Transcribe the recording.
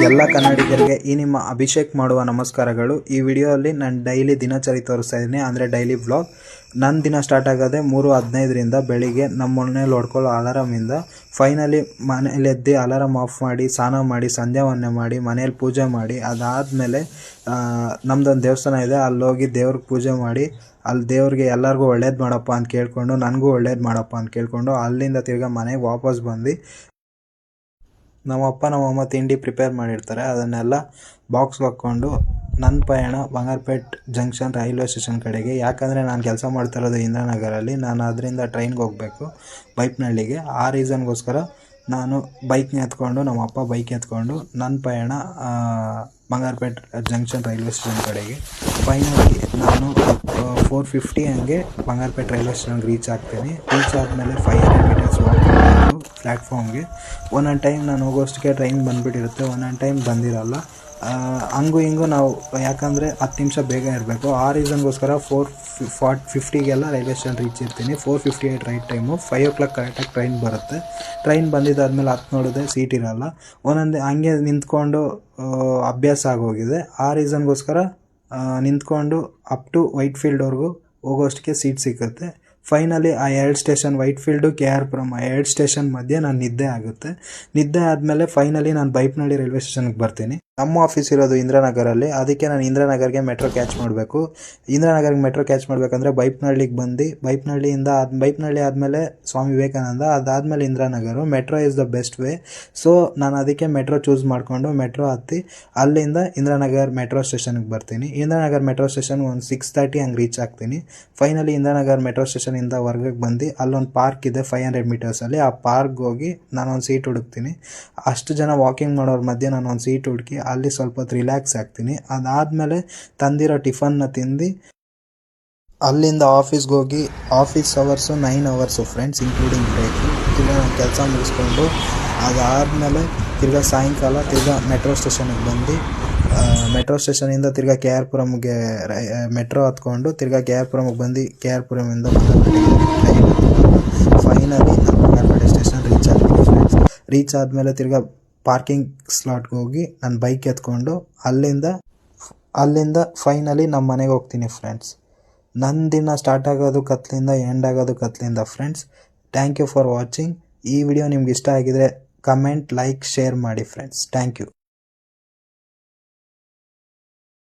ಎಲ್ಲ ಕನ್ನಡಿಗರಿಗೆ ಈ ನಿಮ್ಮ ಅಭಿಷೇಕ್ ಮಾಡುವ ನಮಸ್ಕಾರಗಳು. ಈ ವಿಡಿಯೋದಲ್ಲಿ ನಾನು ಡೈಲಿ ದಿನಚರಿ ತೋರಿಸ್ತಾ ಇದ್ದೀನಿ, ಅಂದರೆ ಡೈಲಿ ವ್ಲಾಗ್. ನನ್ನ ದಿನ ಸ್ಟಾರ್ಟ್ ಆಗೋದೆ 3:15ರಿಂದ ಬೆಳಿಗ್ಗೆ ನಮ್ಮ ಮನೇಲಿ ಹೊಡ್ಕೊಳ್ಳೋ ಅಲಾರಾಮಿಂದ. ಫೈನಲಿ ಮನೇಲಿ ಎದ್ದು ಅಲಾರಾಮ್ ಆಫ್ ಮಾಡಿ ಸ್ನಾನ ಮಾಡಿ ಸಂಧ್ಯಾ ವಂದನೆ ಮಾಡಿ ಮನೇಲಿ ಪೂಜೆ ಮಾಡಿ, ಅದಾದಮೇಲೆ ನಮ್ಮದೊಂದು ದೇವಸ್ಥಾನ ಇದೆ, ಅಲ್ಲಿ ಹೋಗಿ ದೇವ್ರಿಗೆ ಪೂಜೆ ಮಾಡಿ, ಅಲ್ಲಿ ದೇವ್ರಿಗೆ ಎಲ್ಲರಿಗೂ ಒಳ್ಳೇದು ಮಾಡಪ್ಪ ಅಂತ ಕೇಳಿಕೊಂಡು ನನಗೂ ಒಳ್ಳೇದು ಮಾಡಪ್ಪ ಅಂತ ಕೇಳಿಕೊಂಡು ಅಲ್ಲಿಂದ ತಿರ್ಗಾ ಮನೆಗೆ ವಾಪಸ್ ಬಂದು ನಮ್ಮಪ್ಪ ನಮ್ಮಮ್ಮ ತಿಂಡಿ ಪ್ರಿಪೇರ್ ಮಾಡಿರ್ತಾರೆ, ಅದನ್ನೆಲ್ಲ ಬಾಕ್ಸ್ಗೆ ಹಾಕ್ಕೊಂಡು ನನ್ನ ಪಯಣ ಬಂಗಾರಪೇಟೆ ಜಂಕ್ಷನ್ ರೈಲ್ವೆ ಸ್ಟೇಷನ್ ಕಡೆಗೆ. ಯಾಕಂದರೆ ನಾನು ಕೆಲಸ ಮಾಡ್ತಾ ಇರೋದು ಇಂದಿರಾನಗರಲ್ಲಿ, ನಾನು ಅದರಿಂದ ಟ್ರೈನ್ಗೆ ಹೋಗಬೇಕು ಬೈಪ್ನಹಳ್ಳಿಗೆ. ಆ ರೀಸನ್ಗೋಸ್ಕರ ನಾನು ಬೈಕ್ನ ಎತ್ಕೊಂಡು, ನಮ್ಮಪ್ಪ ಬೈಕ್ ಎತ್ಕೊಂಡು ನನ್ನ ಪಯಣ ಬಂಗಾರಪೇಟೆ ಜಂಕ್ಷನ್ ರೈಲ್ವೆ ಸ್ಟೇಷನ್ ಕಡೆಗೆ. ಫೈನಲಿ ನಾನು 4:50 ಹಂಗೆ ಬಂಗಾರಪೇಟೆ ರೈಲ್ವೆ ಸ್ಟೇಷನ್ಗೆ ರೀಚ್ ಆಗ್ತೀನಿ. ರೀಚ್ ಆದಮೇಲೆ 500 ಮೀಟರ್ಸ್ ವಾಕ್ ಮಾಡಿಕೊಂಡು ಪ್ಲ್ಯಾಟ್ಫಾರ್ಮ್ಗೆ. ಒಂದೊಂದು ಟೈಮ್ ನಾನು ಹೋಗೋಷ್ಟಕ್ಕೆ ಟ್ರೈನ್ ಬಂದುಬಿಟ್ಟಿರುತ್ತೆ, ಒಂದೊಂದು ಟೈಮ್ ಬಂದಿರಲ್ಲ. ಹಂಗೂ ಹಿಂಗೂ ನಾವು, ಯಾಕಂದರೆ 10 ನಿಮಿಷ ಬೇಗ ಇರಬೇಕು. ಆ ರೀಸನ್ಗೋಸ್ಕರ 4:50ಗೆಲ್ಲ ರೈಲ್ವೆ ಸ್ಟೇಷನ್ ರೀಚ್ ಇರ್ತೀನಿ. 4:58 ರೈಟ್ ಟೈಮು. 5 o'clock ಕರೆಕ್ಟಾಗಿ ಟ್ರೈನ್ ಬರುತ್ತೆ. ಟ್ರೈನ್ ಬಂದಿದ್ದಾದಮೇಲೆ ಹತ್ತು ನೋಡಿದ್ರೆ ಸೀಟ್ ಇರೋಲ್ಲ. ಒಂದೊಂದು ಹಂಗೆ ನಿಂತ್ಕೊಂಡು ಅಭ್ಯಾಸ ಆಗೋಗಿದೆ. ಆ ರೀಸನ್ಗೋಸ್ಕರ ನಿಂತ್ಕೊಂಡು ಅಪ್ ಟು ವೈಟ್ಫೀಲ್ಡ್ವರೆಗೂ ಹೋಗೋಷ್ಟಕ್ಕೆ ಸೀಟ್ ಸಿಗುತ್ತೆ. ಫೈನಲಿ ಆ 2 ಸ್ಟೇಷನ್, ವೈಟ್ಫೀಲ್ಡು KR ಪುರಂ, ಆ 2 ಸ್ಟೇಷನ್ ಮಧ್ಯೆ ನಾನು ನಿದ್ದೆ ಆಗುತ್ತೆ. ನಿದ್ದೆ ಆದಮೇಲೆ ಫೈನಲಿ ನಾನು ಬೈಪ್ನಹಳ್ಳಿ ರೈಲ್ವೆ ಸ್ಟೇಷನ್ಗೆ ಬರ್ತೀನಿ. ನಮ್ಮ ಆಫೀಸ್ ಇರೋದು ಇಂದಿರಾನಗರಲ್ಲಿ, ಅದಕ್ಕೆ ನಾನು ಇಂದಿರಾನಗರ್ಗೆ ಮೆಟ್ರೋ ಕ್ಯಾಚ್ ಮಾಡಬೇಕು. ಇಂದಿರಾನಗರ್ಗೆ ಮೆಟ್ರೋ ಕ್ಯಾಚ್ ಮಾಡಬೇಕಂದ್ರೆ ಬೈಪ್ನಹಳ್ಳಿಗೆ ಬಂದು, ಬೈಪ್ನಹಳ್ಳಿಯಿಂದ ಬೈಪ್ನಹಳ್ಳಿ ಆದಮೇಲೆ ಸ್ವಾಮಿ ವಿವೇಕಾನಂದ, ಅದಾದಮೇಲೆ Indiranagar. Metro is the best way. So ನಾನು ಅದಕ್ಕೆ ಮೆಟ್ರೋ ಚೂಸ್ ಮಾಡಿಕೊಂಡು ಮೆಟ್ರೋ ಹತ್ತಿ ಅಲ್ಲಿಂದ ಇಂದಿರಾನಗರ್ ಮೆಟ್ರೋ ಸ್ಟೇಷನ್ಗೆ ಬರ್ತೀನಿ. ಇಂದಿರಾನಗರ್ ಮೆಟ್ರೋ ಸ್ಟೇಷನ್ ಒಂದು 6:30 ಹಂಗೆ ರೀಚ್ ಆಗ್ತೀನಿ. ಫೈನಲಿ ಇಂದಿರಾನಗರ್ ಮೆಟ್ರೋ ಸ್ಟೇಷನಿಂದ ಹೊರಗೆ ಬಂದು ಅಲ್ಲೊಂದು ಪಾರ್ಕ್ ಇದೆ 500 ಮೀಟರ್ಸಲ್ಲಿ. ಆ ಪಾರ್ಕ್ಗೆ ಹೋಗಿ ನಾನೊಂದು ಸೀಟ್ ಹುಡುಕ್ತೀನಿ. ಅಷ್ಟು ಜನ ವಾಕಿಂಗ್ ಮಾಡೋರ ಮಧ್ಯೆ ನಾನೊಂದು ಸೀಟ್ ಹುಡುಕಿ ಅಲ್ಲಿ ಸ್ವಲ್ಪ ಹೊತ್ತು ರಿಲ್ಯಾಕ್ಸ್ ಆಗ್ತೀನಿ. ಅದಾದಮೇಲೆ ತಂದಿರೋ ಟಿಫನ್ನ ತಿಂದು ಅಲ್ಲಿಂದ ಆಫೀಸ್ಗೆ ಹೋಗಿ, office hours 9 hours friends, including break. ತಿರ್ಗಾ ನಾನು ಕೆಲಸ ಮುಗಿಸ್ಕೊಂಡು ಅದಾದಮೇಲೆ ತಿರ್ಗಾ ಸಾಯಂಕಾಲ ತಿರ್ಗಾ ಮೆಟ್ರೋ ಸ್ಟೇಷನಿಗೆ ಬಂದು, ಮೆಟ್ರೋ ಸ್ಟೇಷನಿಂದ ತಿರ್ಗಾ KR ಪುರಂಗೆ ಮೆಟ್ರೋ ಹತ್ಕೊಂಡು ತಿರ್ಗಾ KR ಪುರಂಗೆ ಬಂದು KR ಪುರಮಿಂದ ಬಂಗಾರಪೇಟೆಗೆ ಟ್ರೈನ್ ಹತ್ಕೊಂಡು ಫೈನಲಿ ನಾನು ಬಂಗಾರಪೇಟೆ ಸ್ಟೇಷನ್ ರೀಚ್ ಆಗ್ತೀನಿ ಫ್ರೆಂಡ್ಸ್. ರೀಚ್ ಆದಮೇಲೆ ತಿರ್ಗಾ ಪಾರ್ಕಿಂಗ್ ಸ್ಲಾಟ್ಗೆ ಹೋಗಿ ನಾನು ಬೈಕ್ ಎತ್ಕೊಂಡು ಅಲ್ಲಿಂದ ಫೈನಲಿ ನಮ್ಮ ಮನೆಗೆ ಹೋಗ್ತೀನಿ ಫ್ರೆಂಡ್ಸ್. ನನ್ನ ದಿನ ಸ್ಟಾರ್ಟ್ ಆಗೋದು ಕತ್ಲಿಂದ, ಎಂಡ್ ಆಗೋದು ಕತ್ಲಿಂದ friends. Thank you for watching. ಈ ವಿಡಿಯೋ ನಿಮ್ಗೆ ಇಷ್ಟ ಆಗಿದರೆ ಕಮೆಂಟ್, ಲೈಕ್, ಶೇರ್ ಮಾಡಿ ಫ್ರೆಂಡ್ಸ್. Thank you.